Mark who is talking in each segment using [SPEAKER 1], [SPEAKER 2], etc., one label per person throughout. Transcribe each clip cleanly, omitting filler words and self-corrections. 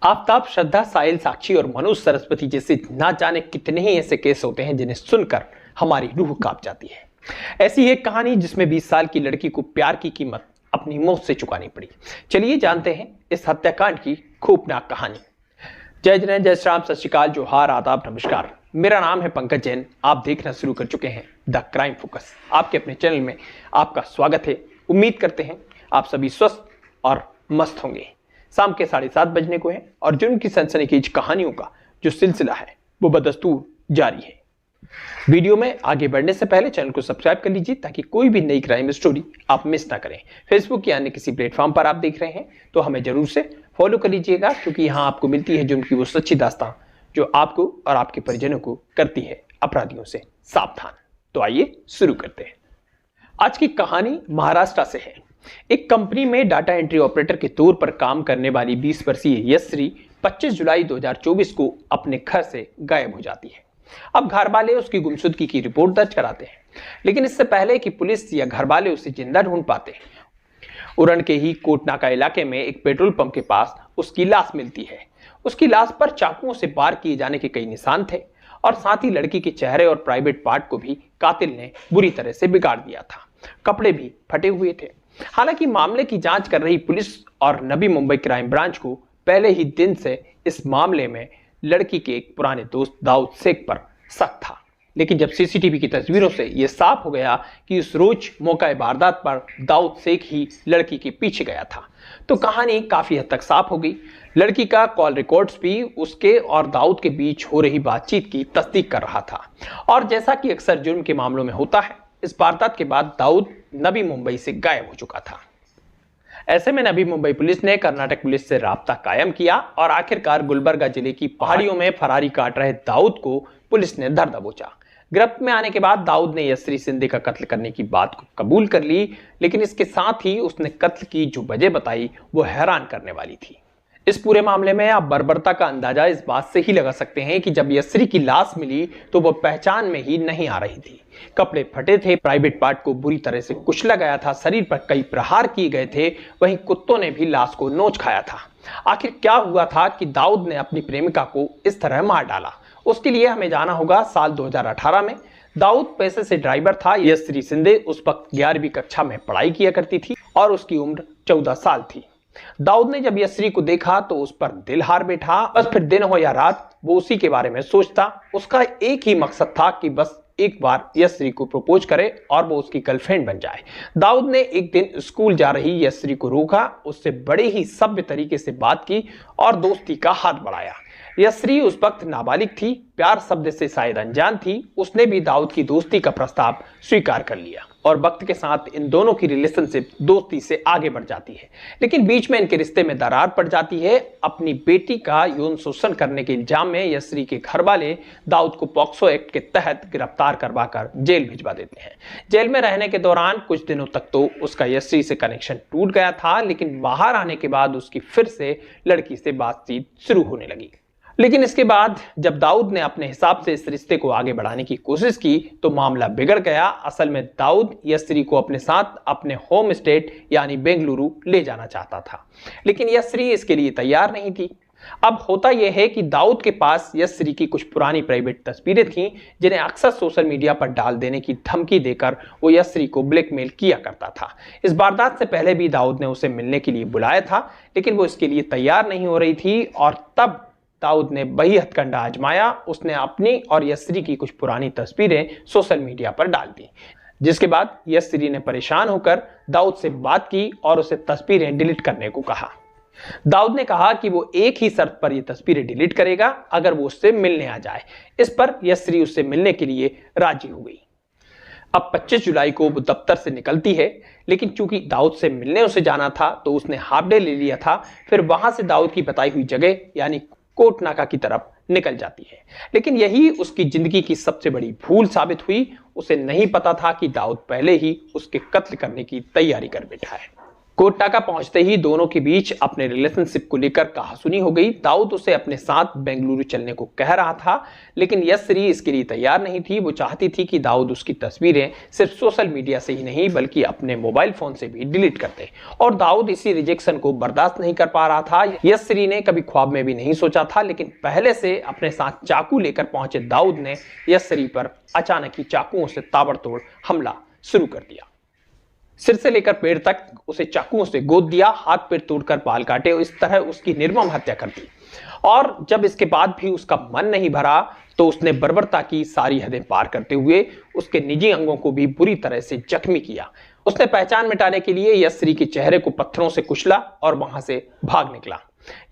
[SPEAKER 1] आफताब, श्रद्धा, साहिल, साक्षी और मनोज सरस्वती जैसे ना जाने कितने ही ऐसे केस होते हैं जिन्हें सुनकर हमारी रूह कांप जाती है। ऐसी एक कहानी जिसमें 20 साल की लड़की को प्यार की कीमत अपनी मौत से चुकानी पड़ी। चलिए जानते हैं इस हत्याकांड की खूबनाक कहानी। जय जय जय श्री राम, सत श्री अकाल, जोहार, आदाब, नमस्कार। मेरा नाम है पंकज जैन। आप देखना शुरू कर चुके हैं द क्राइम फोकस। आपके अपने चैनल में आपका स्वागत है। उम्मीद करते हैं आप सभी स्वस्थ और मस्त होंगे। शाम के 7:30 बजने को है और जुर्म की सनसनीखेज कहानियों का जो सिलसिला है वो बदस्तूर जारी है। वीडियो में आगे बढ़ने से पहले चैनल को सब्सक्राइब कर लीजिए ताकि कोई भी नई क्राइम स्टोरी आप मिस ना करें। फेसबुक या अन्य किसी प्लेटफॉर्म पर आप देख रहे हैं तो हमें जरूर से फॉलो कर लीजिएगा, क्योंकि यहाँ आपको मिलती है जुर्म की वो सच्ची दास्तां जो आपको और आपके परिजनों को करती है अपराधियों से सावधान। तो आइए शुरू करते हैं। आज की कहानी महाराष्ट्र से है। एक कंपनी में डाटा एंट्री ऑपरेटर के तौर पर काम करने वाली 20 वर्षीय यश्री 25 जुलाई 2024 को अपने घर से गायब हो जाती है। अब घर वाले उसकी गुमशुदगी की रिपोर्ट दर्ज कराते हैं, लेकिन इससे पहले कि पुलिस या घर वाले उसे जिंदा ढूंढ पाते हैं, उरण के ही कोटनाका इलाके में एक पेट्रोल पंप के पास उसकी लाश मिलती है। उसकी लाश पर चाकुओं से वार किए जाने के कई निशान थे और साथ ही लड़की के चेहरे और प्राइवेट पार्ट को भी कातिल ने बुरी तरह से बिगाड़ दिया था। कपड़े भी फटे हुए थे। हालांकि मामले की जांच कर रही पुलिस और नवी मुंबई क्राइम ब्रांच को पहले ही दिन से इस मामले में लड़की के एक पुराने दोस्त दाऊद शेख पर शक था, लेकिन जब सीसीटीवी की तस्वीरों से यह साफ हो गया कि उस रोज मौका वारदात पर दाऊद शेख ही लड़की के पीछे गया था, तो कहानी काफी हद तक साफ हो गई। लड़की का कॉल रिकॉर्ड्स भी उसके और दाऊद के बीच हो रही बातचीत की तस्दीक कर रहा था। और जैसा कि अक्सर जुर्म के मामलों में होता है, इस वारदात के बाद दाऊद नवी मुंबई से गायब हो चुका था। ऐसे में नवी मुंबई पुलिस ने कर्नाटक पुलिस से राब्ता कायम किया और आखिरकार गुलबर्गा जिले की पहाड़ियों में फरारी काट रहे दाऊद को पुलिस ने धर दबोचा। गिरफ्त में आने के बाद दाऊद ने यश्री शिंदे का कत्ल करने की बात को कबूल कर ली, लेकिन इसके साथ ही उसने कत्ल की जो वजह बताई वो हैरान करने वाली थी। इस पूरे मामले में आप बर्बरता का अंदाजा इस बात से ही लगा सकते हैं कि जब यश्री की लाश मिली तो वो पहचान में ही नहीं आ रही थी। कपड़े फटे थे, प्राइवेट पार्ट को बुरी तरह से कुचला गया था, शरीर पर कई प्रहार किए गए थे, वहीं कुत्तों ने भी लाश को नोच खाया था। आखिर क्या हुआ था कि दाऊद ने अपनी प्रेमिका को इस तरह मार डाला? उसके लिए हमें जाना होगा साल 2018 में। दाऊद पेशे से ड्राइवर था। यश्री शिंदे उस वक्त 11वीं कक्षा में पढ़ाई किया करती थी और उसकी उम्र 14 साल थी। दाऊद ने जब यश्री को देखा तो उस पर दिल हार बैठा। बस फिर दिन हो या रात वो उसी के बारे में सोचता। उसका एक ही मकसद था कि बस एक बार यश्री को प्रपोज करे और वो उसकी गर्लफ्रेंड बन जाए। दाऊद ने एक दिन स्कूल जा रही यश्री को रोका, उससे बड़े ही सभ्य तरीके से बात की और दोस्ती का हाथ बढ़ाया। यश्री उस वक्त नाबालिग थी, प्यार शब्द से शायद अनजान थी। उसने भी दाऊद की दोस्ती का प्रस्ताव स्वीकार कर लिया और वक्त के साथ इन दोनों की रिलेशनशिप दोस्ती से आगे बढ़ जाती है। लेकिन बीच में इनके रिश्ते में दरार पड़ जाती है। अपनी बेटी का यौन शोषण करने के इल्जाम में यश्री के घर वाले दाऊद को पॉक्सो एक्ट के तहत गिरफ्तार करवाकर जेल भिजवा देते हैं। जेल में रहने के दौरान कुछ दिनों तक तो उसका यश्री से कनेक्शन टूट गया था, लेकिन बाहर आने के बाद उसकी फिर से लड़की से बातचीत शुरू होने लगी। लेकिन इसके बाद जब दाऊद ने अपने हिसाब से इस रिश्ते को आगे बढ़ाने की कोशिश की तो मामला बिगड़ गया। असल में दाऊद यश्री को अपने साथ अपने होम स्टेट यानी बेंगलुरु ले जाना चाहता था, लेकिन यश्री इसके लिए तैयार नहीं थी। अब होता यह है कि दाऊद के पास यश्री की कुछ पुरानी प्राइवेट तस्वीरें थीं, जिन्हें अक्सर सोशल मीडिया पर डाल देने की धमकी देकर वो यश्री को ब्लैकमेल किया करता था। इस वारदात से पहले भी दाऊद ने उसे मिलने के लिए बुलाया था, लेकिन वो इसके लिए तैयार नहीं हो रही थी और तब दाऊद ने वही हथकंडा आजमाया। उसने अपनी और यश्री की कुछ पुरानी तस्वीरें सोशल मीडिया पर डाल दी, जिसके बाद यश्री ने परेशान होकर दाऊद से बात की और उसे तस्वीरें डिलीट करने को कहा। दाऊद ने कहा कि वो एक ही शर्त पर ये तस्वीरें डिलीट करेगा, अगर वो उससे मिलने आ जाए। इस पर यश्री उससे मिलने के लिए राजी हो गई। अब 25 जुलाई को वो दफ्तर से निकलती है, लेकिन चूंकि दाऊद से मिलने उसे जाना था तो उसने हाफ डे ले लिया था। फिर वहां से दाऊद की बताई हुई जगह यानी कोटनाका की तरफ निकल जाती है। लेकिन यही उसकी जिंदगी की सबसे बड़ी भूल साबित हुई। उसे नहीं पता था कि दाऊद पहले ही उसके कत्ल करने की तैयारी कर बैठा है। कोटटाका पहुंचते ही दोनों के बीच अपने रिलेशनशिप को लेकर कहासुनी हो गई। दाऊद उसे अपने साथ बेंगलुरु चलने को कह रहा था, लेकिन यशश्री इसके लिए तैयार नहीं थी। वो चाहती थी कि दाऊद उसकी तस्वीरें सिर्फ सोशल मीडिया से ही नहीं बल्कि अपने मोबाइल फोन से भी डिलीट कर दे, और दाऊद इसी रिजेक्शन को बर्दाश्त नहीं कर पा रहा था। यशश्री ने कभी ख्वाब में भी नहीं सोचा था, लेकिन पहले से अपने साथ चाकू लेकर पहुंचे दाऊद ने यशश्री पर अचानक ही चाकुओं से ताबड़तोड़ हमला शुरू कर दिया। सिर से लेकर पैर तक उसे चाकुओं से गोद दिया, हाथ पैर तोड़कर बाल काटे और इस तरह उसकी निर्मम हत्या कर दी। और जब इसके बाद भी उसका मन नहीं भरा तो उसने बर्बरता की सारी हदें पार करते हुए उसके निजी अंगों को भी बुरी तरह से जख्मी किया। उसने पहचान मिटाने के लिए यशश्री के चेहरे को पत्थरों से कुचला और वहां से भाग निकला।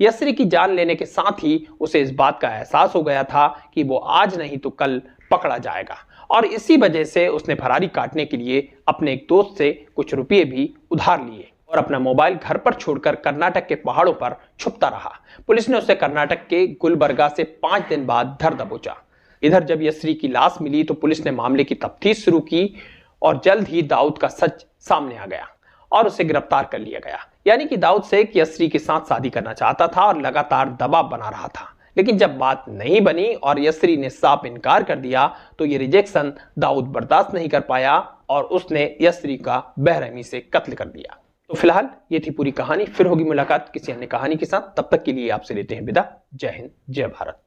[SPEAKER 1] यशश्री की जान लेने के साथ ही उसे इस बात का एहसास हो गया था कि वो आज नहीं तो कल पकड़ा जाएगा, और इसी वजह से उसने फरारी काटने के लिए अपने एक दोस्त से कुछ रुपये भी उधार लिए और अपना मोबाइल घर पर छोड़कर कर्नाटक के पहाड़ों पर छुपता रहा। पुलिस ने उसे कर्नाटक के गुलबर्गा से 5 दिन बाद धर दबोचा। इधर जब यशश्री की लाश मिली तो पुलिस ने मामले की तफ्तीश शुरू की और जल्द ही दाऊद का सच सामने आ गया और उसे गिरफ्तार कर लिया गया। यानी कि दाऊद शेख यशश्री के साथ शादी करना चाहता था और लगातार दबाव बना रहा था, लेकिन जब बात नहीं बनी और यशश्री ने साफ इनकार कर दिया तो ये रिजेक्शन दाऊद बर्दाश्त नहीं कर पाया और उसने यशश्री का बेरहमी से कत्ल कर दिया। तो फिलहाल ये थी पूरी कहानी। फिर होगी मुलाकात किसी अन्य कहानी के साथ, तब तक के लिए आपसे लेते हैं विदा। जय हिंद, जय भारत।